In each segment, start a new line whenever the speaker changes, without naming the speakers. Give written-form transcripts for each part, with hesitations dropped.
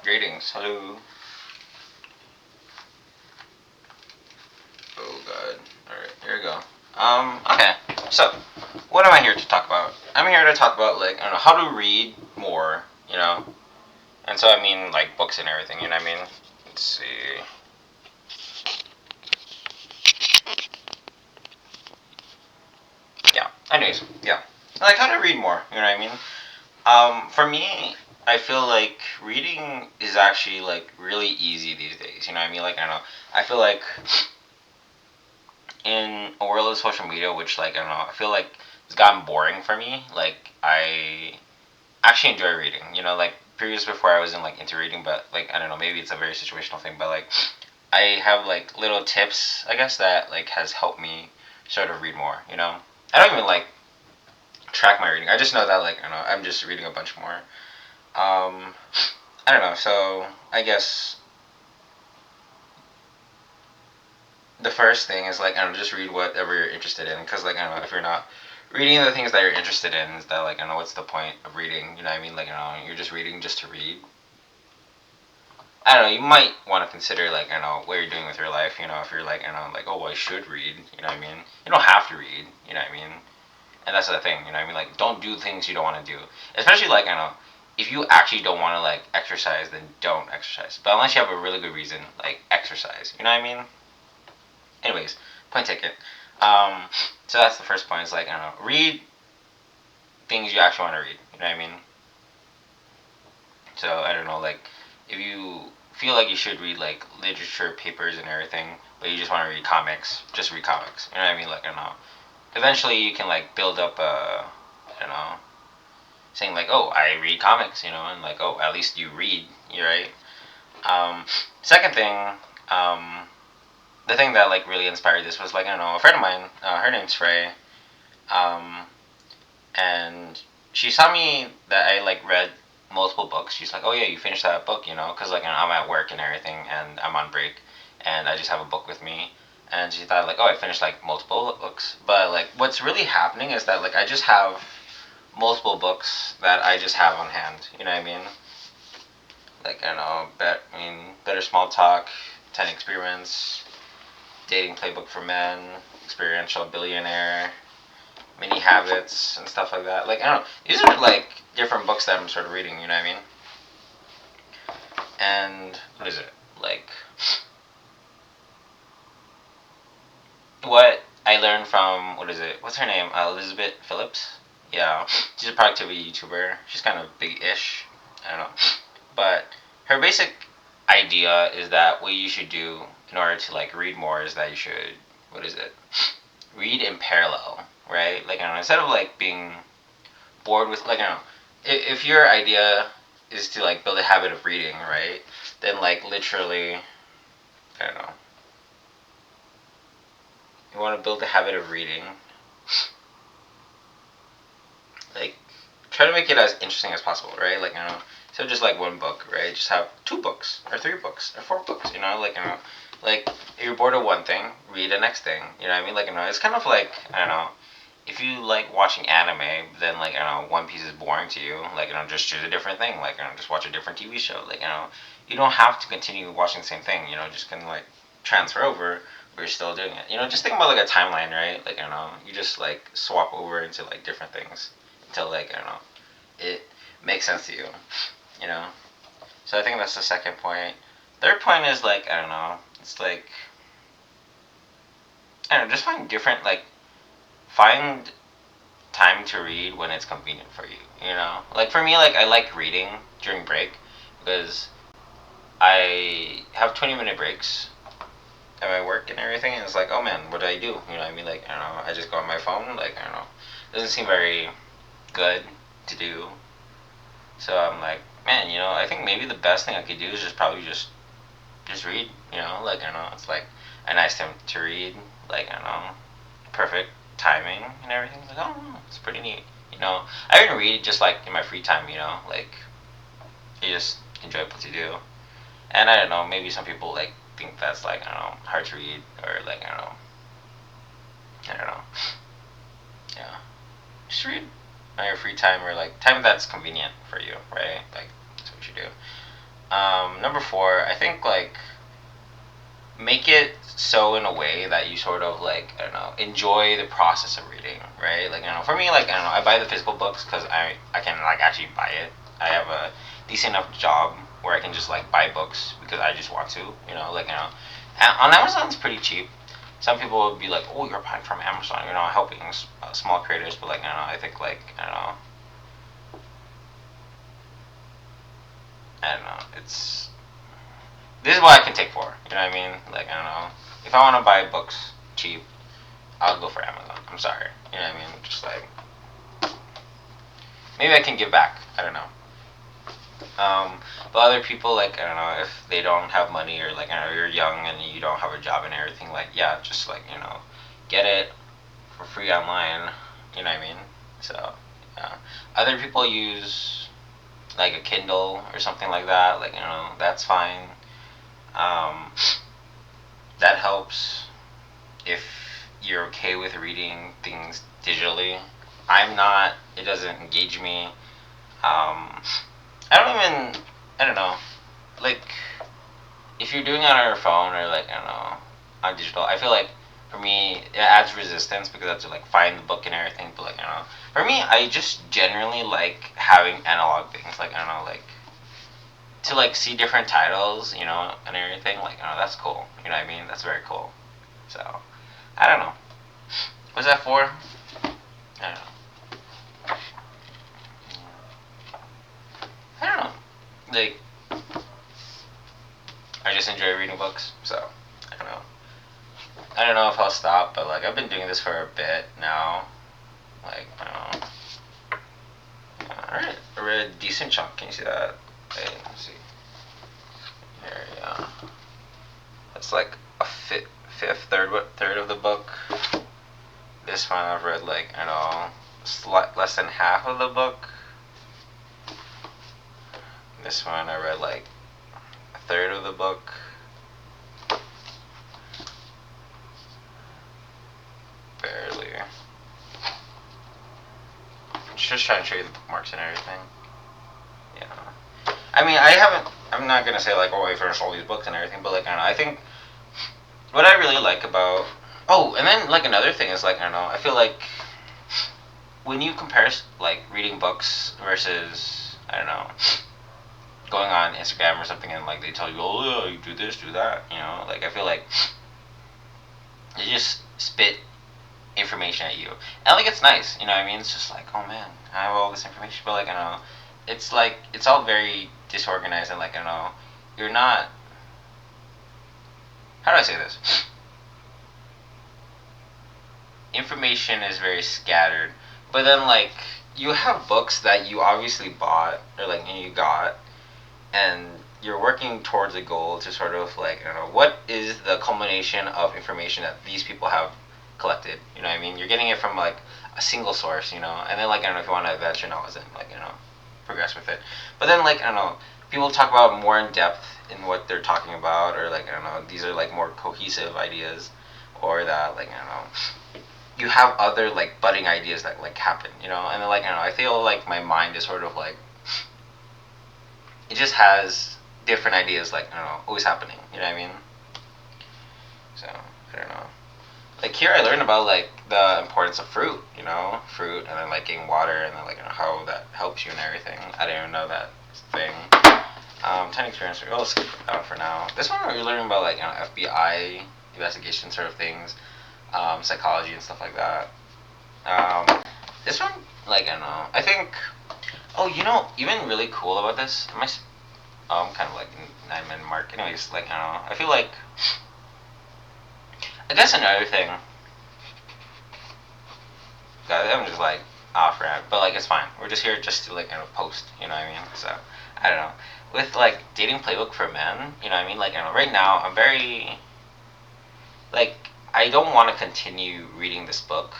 Greetings. Hello. Oh god. Alright, here we go. Okay. So, what am I here to talk about? I'm here to talk about, like, I don't know, how to read more, you know? And so I mean, like, books and everything, you know what I mean? Let's see. Yeah. Anyways, yeah. Like, how to read more, you know what I mean? For me, I feel like reading is actually, like, really easy these days, you know what I mean? Like, I don't know. I feel like in a world of social media, which like I don't know, I feel like it's gotten boring for me. Like I actually enjoy reading. You know, like previous before I wasn't like into reading, but like I don't know, maybe it's a very situational thing. But like I have like little tips, I guess that like has helped me sort of read more. You know, I don't even like track my reading. I just know that like I don't know, I'm just reading a bunch more. I don't know. So I guess the first thing is like I don't know, just read whatever you're interested in because like I don't know if you're not reading the things that you're interested in is that like I don't know what's the point of reading, you know what I mean, like you're just reading just to read. I don't know, you might want to consider like I don't know what you're doing with your life, you know, if you're like I don't know like oh well, I should read, you know what I mean, you don't have to read, you know what I mean, and that's the thing, you know what I mean, like don't do things you don't want to do, especially like I don't know if you actually don't want to like exercise, then don't exercise, but unless you have a really good reason, like exercise, you know what I mean. Anyways, point taken. Um, so that's the first point. Is like I don't know, read things you actually want to read. You know what I mean? So I don't know, like if you feel like you should read like literature papers and everything, but you just want to read comics, just read comics. You know what I mean? Like I don't know. Eventually, you can like build up a, I don't know, saying like, oh, I read comics, you know, and like, oh, at least you read. You're right. Um, Second thing, um, the thing that like really inspired this was like I don't know, a friend of mine. Her name's Frey. Um, and she saw me that I like read multiple books. She's like, "Oh yeah, you finished that book, you know?" Because like I'm at work and everything, and I'm on break, and I just have a book with me. And she thought like, "Oh, I finished like multiple books." But like, what's really happening is that like I just have multiple books that I just have on hand. You know what I mean? Like I don't know, Better Small Talk, 10 Experiments, Dating Playbook for Men, Experiential Billionaire, Mini Habits and stuff like that. Like I don't know, these are like different books that I'm sort of reading. You know what I mean? And what is it like? What I learned from what is it? What's her name? Elizabeth Phillips. Yeah, she's a productivity YouTuber. She's kind of big-ish. I don't know, but her basic idea is that what you should do in order to like read more is that you should what is it? Read in parallel, right? Like I don't know, instead of like being bored with like I don't know, if your idea is to like build a habit of reading, right? Then like literally, I don't know, you want to build a habit of reading, like try to make it as interesting as possible, right? Like I don't know, so just like one book, right? Just have 2 books or 3 books or 4 books, you know, like I don't know, like if you're bored of one thing, read the next thing, you know what I mean? Like I don't know, it's kind of like I don't know. If you like watching anime, then like I don't know, One Piece is boring to you. Like just choose a different thing. Like just watch a different TV show. Like you don't have to continue watching the same thing. You know, just kind of like transfer over, but you're still doing it. You know, just think about like a timeline, right? Like I don't know, you just like swap over into like different things until like I don't know, it makes sense to you. You know. So I think that's the second point. Third point is like I don't know. It's like I don't know. Just find different like find time to read when it's convenient for you. You know, like for me, like I like reading during break because I have 20-minute breaks at my work and everything, and it's like, oh man, what do I do? You know what I mean? Like I don't know, I just go on my phone. Like I don't know, it doesn't seem very good to do. So I'm like, man, you know, I think maybe the best thing I could do is just probably just read. You know, like I don't know, it's like a nice time to read. Like I don't know, perfect timing and everything. Like, oh, it's pretty neat. You know, I even read just like in my free time. You know, like you just enjoyable to do. And I don't know, maybe some people like think that's like I don't know hard to read or like I don't know. Yeah, just read on your free time or like time that's convenient for you, right? Like that's what you do. Number four, I think like make it so in a way that you sort of like I don't know enjoy the process of reading, right? Like I don't know, for me, like I don't know, I buy the physical books because I can like actually buy it. I have a decent enough job where I can just like buy books because I just want to, like on Amazon it's pretty cheap. Some people would be like, oh, you're buying from Amazon, helping small creators, but like I don't know, I think like I don't know, it's this is what I can take for. You know what I mean? Like I don't know. If I want to buy books cheap, I'll go for Amazon. I'm sorry. You know what I mean? Just like maybe I can give back. I don't know. But other people like I don't know if they don't have money or like I don't know you're young and you don't have a job and everything. Like yeah, just like get it for free online. You know what I mean? So yeah. Other people use like a Kindle or something like that. Like that's fine. Um, that helps if you're okay with reading things digitally. I'm not. It doesn't engage me. I don't even. I don't know. Like if you're doing it on your phone or like I don't know on digital, I feel like for me it adds resistance because I have to like find the book and everything. But like I don't know. For me, I just generally like having analog things. Like I don't know, like to like see different titles, and everything. Like that's cool. You know what I mean? That's very cool. So I don't know. Was that for? I don't know. I don't know. Like I just enjoy reading books, so I don't know. I don't know if I'll stop, but like I've been doing this for a bit now. Like I don't know. Alright, I read a decent chunk. Can you see that? Hey, let's see. Here, yeah. That's like a fifth, third of the book. This one I've read like I don't know, less than half of the book. This one I read like a third of the book. Barely. Just trying to show you the bookmarks and everything. Yeah. I mean, I haven't. I'm not gonna say like, oh, I finished all these books and everything, but like, I don't know. I think what I really like about. Oh, and then like another thing is like, I don't know. I feel like when you compare like reading books versus I don't know going on Instagram or something and like they tell you, oh yeah, you do this, do that, like I feel like they just spit information at you. And like it's nice, you know what I mean? It's just like, oh man, I have all this information, but like I don't know, it's like it's all very disorganized and like I don't know, you're not. How do I say this? Information is very scattered, but then like you have books that you obviously bought or like you got, and you're working towards a goal to sort of like I don't know what is the culmination of information that these people have collected. You know what I mean? You're getting it from like a single source, and then like I don't know if you want to venture knowledge and like progress with it. But then like I don't know, people talk about more in depth in what they're talking about, or like I don't know, these are like more cohesive ideas, or that like I don't know, you have other like budding ideas that like happen, and then like I don't know, I feel like my mind is sort of like it just has different ideas like I don't know always happening. You know what I mean? So I don't know. Like here, I learned about like the importance of fruit. Fruit, and then like getting water, and then like how that helps you and everything. I didn't even know that thing. 10 experience. We'll skip that for now. This one we're learning about like FBI investigation sort of things, psychology and stuff like that. This one, like I don't know. I think. Oh, even really cool about this. I'm kind of like 9-minute mark. Anyways, like I don't know. I feel like I guess another thing. God, I'm just like off ramp, but like it's fine. We're just here just to like post. You know what I mean? So I don't know. With like dating playbook for men, you know what I mean? Like I don't know. Right now, I'm very like I don't want to continue reading this book.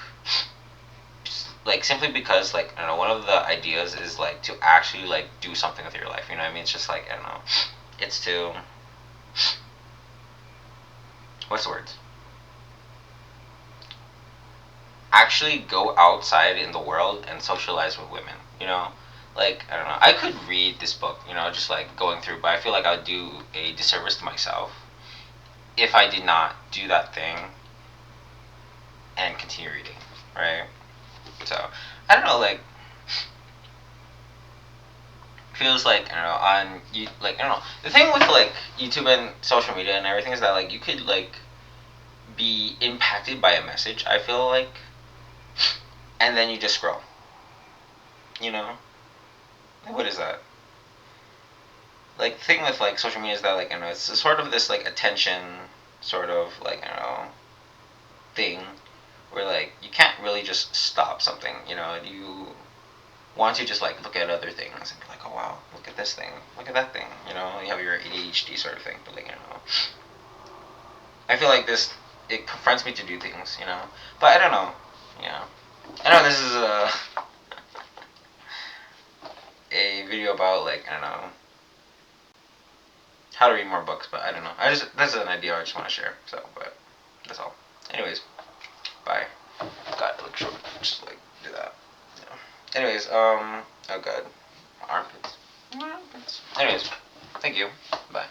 Like simply because like I don't know. One of the ideas is like to actually like do something with your life. You know what I mean? It's just like I don't know. It's to what's the words? Actually go outside in the world and socialize with women. like I don't know. I could read this book, just like going through, but I feel like I would do a disservice to myself if I did not do that thing and continue reading, right? So I don't know, like feels like I don't know on you like I don't know. The thing with like YouTube and social media and everything is that like you could like be impacted by a message. I feel like, and then you just scroll. You know, what is that? Like the thing with like social media is that like it's sort of this like attention sort of like thing where like you can't really just stop something. You want to just like look at other things and be like, oh wow, look at this thing, look at that thing. You have your ADHD sort of thing, but like I feel like this it confronts me to do things. But I don't know. Yeah, I know this is a video about like I don't know how to read more books, but I don't know. I just that's an idea I just want to share. So, but that's all. Anyways, bye. God, it looks short. Just like do that. Yeah. Anyways, oh god, armpits. Armpits. Anyways, thank you. Bye.